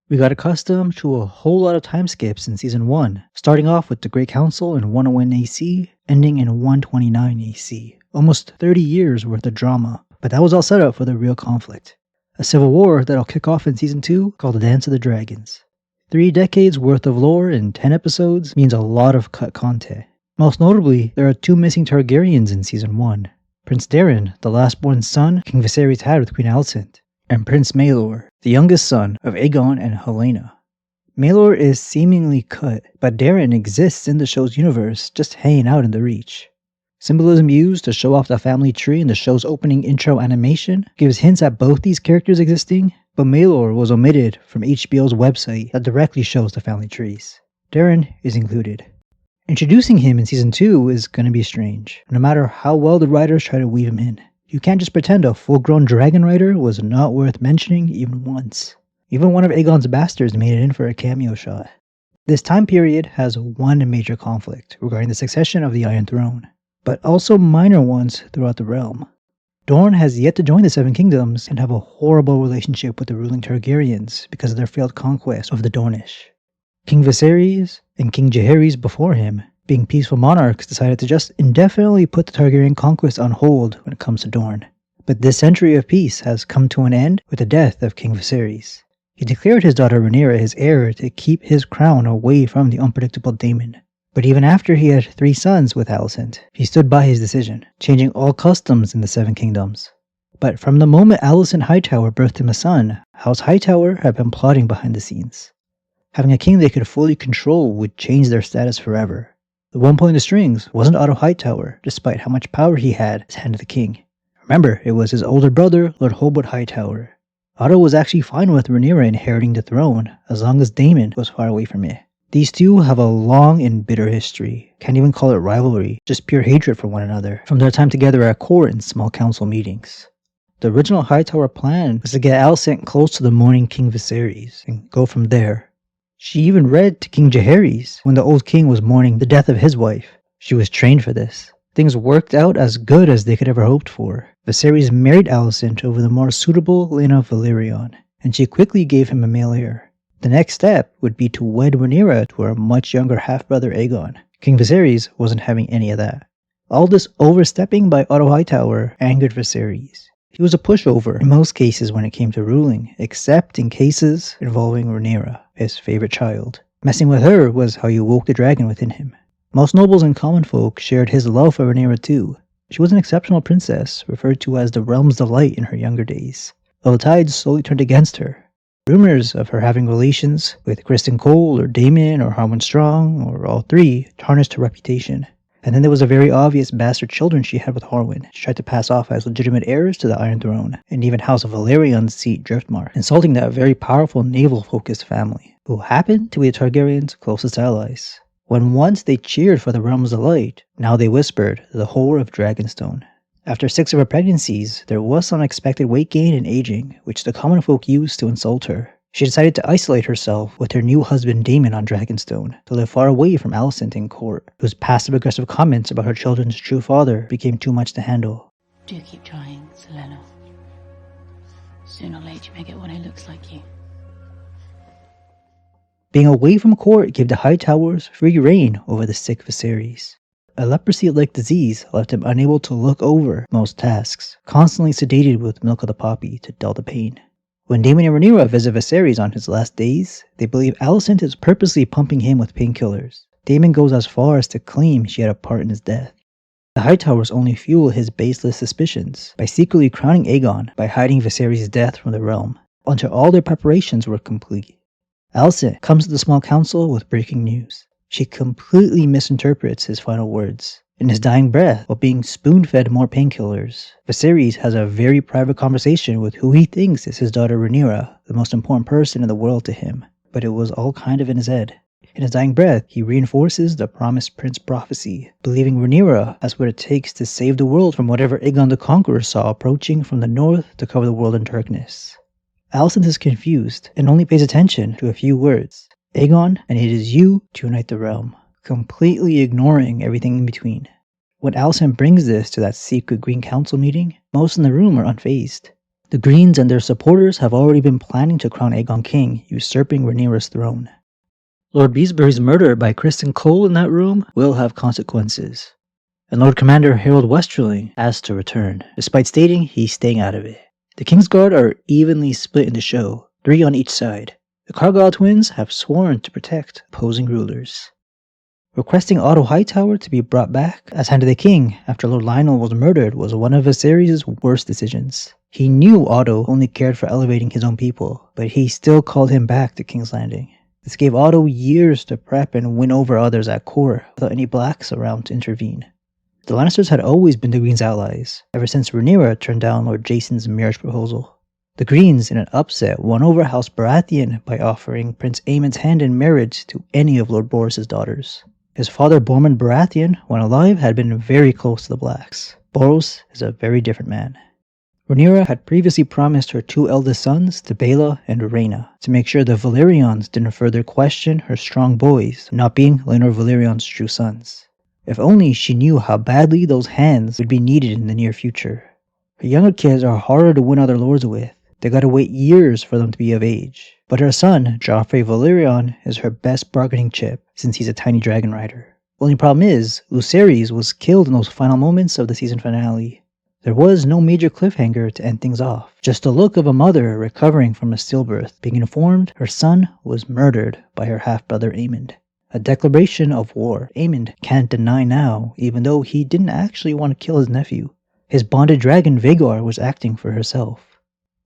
We got accustomed to a whole lot of time skips in Season 1, starting off with the Great Council in 101 AC, ending in 129 AC. Almost 30 years worth of drama, but that was all set up for the real conflict. A civil war that'll kick off in Season 2 called the Dance of the Dragons. 3 decades worth of lore in 10 episodes means a lot of cut content. Most notably, there are 2 missing Targaryens in Season 1. Prince Daeron, the last-born son King Viserys had with Queen Alicent, and Prince Maelor, the youngest son of Aegon and Helaena. Maelor is seemingly cut, but Daeron exists in the show's universe, just hanging out in the Reach. Symbolism used to show off the family tree in the show's opening intro animation gives hints at both these characters existing, but Maelor was omitted from HBO's website that directly shows the family trees. Daeron is included. Introducing him in Season 2 is going to be strange, no matter how well the writers try to weave him in. You can't just pretend a full-grown dragon rider was not worth mentioning even once. Even one of Aegon's bastards made it in for a cameo shot. This time period has one major conflict regarding the succession of the Iron Throne, but also minor ones throughout the realm. Dorne has yet to join the Seven Kingdoms and have a horrible relationship with the ruling Targaryens because of their failed conquest of the Dornish. King Viserys and King Jaehaerys before him, being peaceful monarchs, decided to just indefinitely put the Targaryen conquest on hold when it comes to Dorne. But this century of peace has come to an end with the death of King Viserys. He declared his daughter Rhaenyra his heir to keep his crown away from the unpredictable Daemon. But even after he had 3 sons with Alicent, he stood by his decision, changing all customs in the Seven Kingdoms. But from the moment Alicent Hightower birthed him a son, House Hightower had been plotting behind the scenes. Having a king they could fully control would change their status forever. The one pulling the strings wasn't Otto Hightower, despite how much power he had as hand of the king. Remember, it was his older brother, Lord Hobart Hightower. Otto was actually fine with Rhaenyra inheriting the throne, as long as Daemon was far away from it. These two have a long and bitter history. Can't even call it rivalry, just pure hatred for one another, from their time together at court and small council meetings. The original Hightower plan was to get Alicent close to the mourning King Viserys, and go from there. She even read to King Jaehaerys when the old king was mourning the death of his wife. She was trained for this. Things worked out as good as they could ever hoped for. Viserys married Alicent over the more suitable Lena Valerion, and she quickly gave him a male heir. The next step would be to wed Rhaenyra to her much younger half-brother Aegon. King Viserys wasn't having any of that. All this overstepping by Otto Hightower angered Viserys. He was a pushover in most cases when it came to ruling, except in cases involving Rhaenyra, his favorite child. Messing with her was how you woke the dragon within him. Most nobles and common folk shared his love for Rhaenyra too. She was an exceptional princess, referred to as the realm's delight in her younger days, though the tides slowly turned against her. Rumors of her having relations with Criston Cole or Daemon or Harwin Strong, or all 3, tarnished her reputation. And then there was the very obvious bastard children she had with Harwin. She tried to pass off as legitimate heirs to the Iron Throne, and even House of Valerion's seat Driftmark, insulting that very powerful naval-focused family, who happened to be the Targaryens' closest allies. When once they cheered for the realm's delight, now they whispered the horror of Dragonstone. After 6 of her pregnancies, there was some unexpected weight gain and aging, which the common folk used to insult her. She decided to isolate herself with her new husband Daemon on Dragonstone, to live far away from Alicent in court, whose passive-aggressive comments about her children's true father became too much to handle. Do keep trying, Selena. Sooner or later you may get one who looks like you. Being away from court gave the Hightowers free reign over the sick Viserys. A leprosy-like disease left him unable to look over most tasks, constantly sedated with milk of the poppy to dull the pain. When Daemon and Rhaenyra visit Viserys on his last days, they believe Alicent is purposely pumping him with painkillers. Daemon goes as far as to claim she had a part in his death. The Hightowers only fuel his baseless suspicions by secretly crowning Aegon by hiding Viserys' death from the realm, until all their preparations were complete. Alicent comes to the small council with breaking news. She completely misinterprets his final words. In his dying breath, while being spoon-fed more painkillers, Viserys has a very private conversation with who he thinks is his daughter Rhaenyra, the most important person in the world to him. But it was all kind of in his head. In his dying breath, he reinforces the promised prince prophecy, believing Rhaenyra has what it takes to save the world from whatever Aegon the Conqueror saw approaching from the north to cover the world in darkness. Alicent is confused and only pays attention to a few words. Aegon, and it is you to unite the realm, completely ignoring everything in between. When Alicent brings this to that secret Green Council meeting, most in the room are unfazed. The Greens and their supporters have already been planning to crown Aegon king, usurping Rhaenyra's throne. Lord Beesbury's murder by Criston Cole in that room will have consequences, and Lord Commander Harold Westerling has to return, despite stating he's staying out of it. The Kingsguard are evenly split in the show, 3 on each side. The Cargyle twins have sworn to protect opposing rulers. Requesting Otto Hightower to be brought back as Hand of the King after Lord Lionel was murdered was one of Viserys' worst decisions. He knew Otto only cared for elevating his own people, but he still called him back to King's Landing. This gave Otto years to prep and win over others at court without any blacks around to intervene. The Lannisters had always been the Greens' allies, ever since Rhaenyra turned down Lord Jason's marriage proposal. The Greens, in an upset, won over House Baratheon by offering Prince Aemond's hand in marriage to any of Lord Borros' daughters. His father Bormund Baratheon, when alive, had been very close to the Blacks. Borros is a very different man. Rhaenyra had previously promised her 2 eldest sons to Baela and Rhaena to make sure the Valerians didn't further question her strong boys not being Laenor Valerion's true sons. If only she knew how badly those hands would be needed in the near future. Her younger kids are harder to win other lords with. They gotta wait years for them to be of age. But her son, Joffrey Valerion, is her best bargaining chip since he's a tiny dragon rider. Only problem is, Lucerys was killed in those final moments of the season finale. There was no major cliffhanger to end things off, just the look of a mother recovering from a stillbirth, being informed her son was murdered by her half-brother Aemond. A declaration of war Aemond can't deny now, even though he didn't actually want to kill his nephew. His bonded dragon Vhagar was acting for herself.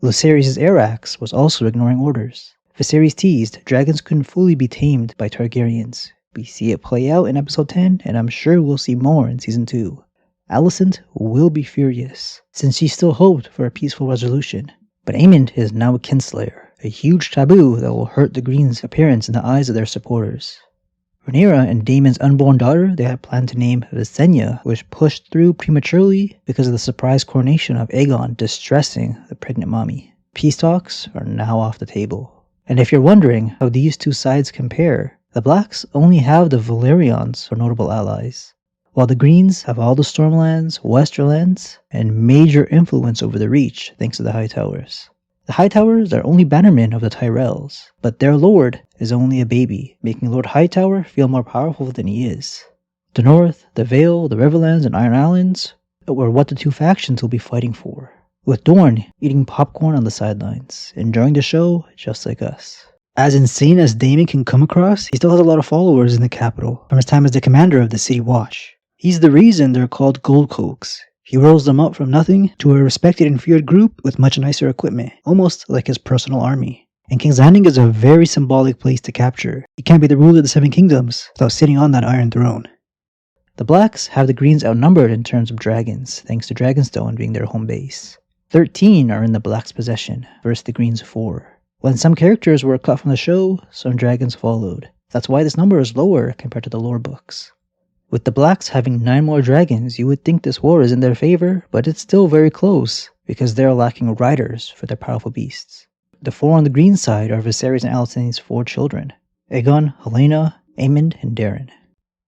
Lucerys' Arax was also ignoring orders. Viserys teased dragons couldn't fully be tamed by Targaryens. We see it play out in episode 10, and I'm sure we'll see more in season 2. Alicent will be furious, since she still hoped for a peaceful resolution. But Aemond is now a kinslayer, a huge taboo that will hurt the Greens' appearance in the eyes of their supporters. Rhaenyra and Daemon's unborn daughter they had planned to name Visenya was pushed through prematurely because of the surprise coronation of Aegon distressing the pregnant mommy. Peace talks are now off the table. And if you're wondering how these two sides compare, the Blacks only have the Valerians for notable allies, while the Greens have all the Stormlands, Westerlands, and major influence over the Reach thanks to the Hightowers. The Hightowers are only bannermen of the Tyrells, but their lord is only a baby, making Lord Hightower feel more powerful than he is. The North, the Vale, the Riverlands, and Iron Islands were what the two factions will be fighting for, with Dorne eating popcorn on the sidelines, enjoying the show just like us. As insane as Daemon can come across, he still has a lot of followers in the capital from his time as the commander of the City Watch. He's the reason they're called Goldcoats. He rolls them up from nothing to a respected and feared group with much nicer equipment, almost like his personal army. And King's Landing is a very symbolic place to capture. He can't be the ruler of the Seven Kingdoms without sitting on that Iron Throne. The Blacks have the Greens outnumbered in terms of dragons, thanks to Dragonstone being their home base. 13 are in the Blacks' possession, versus the Greens' 4. When some characters were cut from the show, some dragons followed. That's why this number is lower compared to the lore books. With the Blacks having 9 more dragons, you would think this war is in their favor, but it's still very close, because they're lacking riders for their powerful beasts. The 4 on the green side are Viserys and Alicent's 4 children, Aegon, Helaena, Aemond, and Daeron.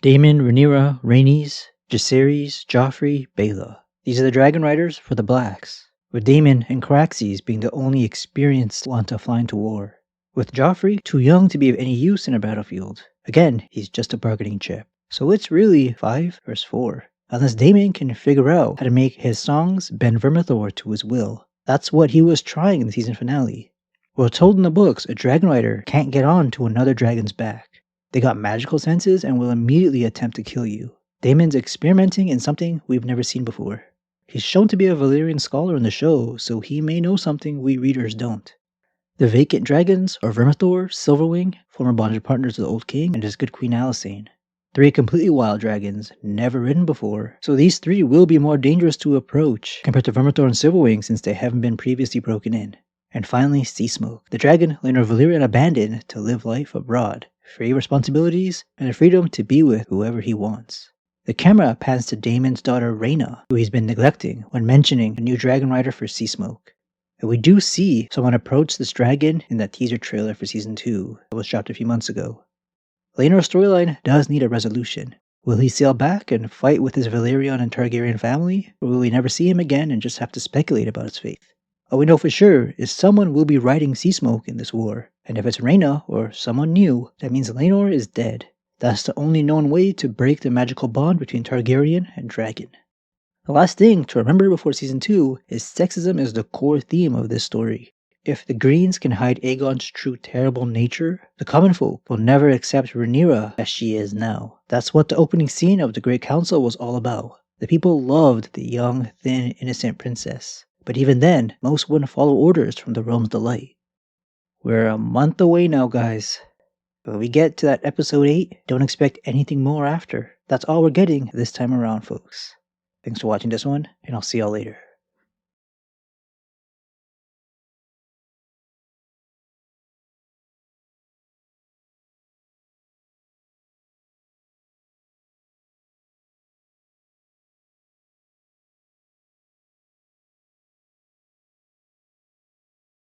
Daemon, Rhaenyra, Rhaenys, Jacaerys, Joffrey, Baela. These are the dragon riders for the Blacks, with Daemon and Caraxes being the only experienced one to fly into war, with Joffrey too young to be of any use in a battlefield. Again, he's just a bargaining chip. So it's really 5 versus 4, unless Daemon can figure out how to make his songs bend Vermithor to his will. That's what he was trying in the season finale. We're told in the books a dragon rider can't get on to another dragon's back. They got magical senses and will immediately attempt to kill you. Daemon's experimenting in something we've never seen before. He's shown to be a Valyrian scholar in the show, so he may know something we readers don't. The vacant dragons are Vermithor, Silverwing, former bonded partners of the Old King, and his good Queen Alicent. 3 completely wild dragons, never ridden before, so these 3 will be more dangerous to approach compared to Vermithor and Silverwing since they haven't been previously broken in. And finally, Seasmoke, the dragon Laenor Valyrian abandoned to live life abroad, free responsibilities, and the freedom to be with whoever he wants. The camera pans to Daemon's daughter Rhaena, who he's been neglecting when mentioning a new dragon rider for Seasmoke. And we do see someone approach this dragon in that teaser trailer for season 2 that was shot a few months ago. Laenor's storyline does need a resolution. Will he sail back and fight with his Valyrian and Targaryen family, or will we never see him again and just have to speculate about his fate? All we know for sure is someone will be riding sea smoke in this war, and if it's Rhaenyra or someone new, that means Laenor is dead. That's the only known way to break the magical bond between Targaryen and dragon. The last thing to remember before Season 2 is sexism is the core theme of this story. If the Greens can hide Aegon's true terrible nature, the common folk will never accept Rhaenyra as she is now. That's what the opening scene of the Great Council was all about. The people loved the young, thin, innocent princess. But even then, most wouldn't follow orders from the Realm's Delight. We're a month away now, guys. When we get to that episode 8, don't expect anything more after. That's all we're getting this time around, folks. Thanks for watching this one, and I'll see y'all later.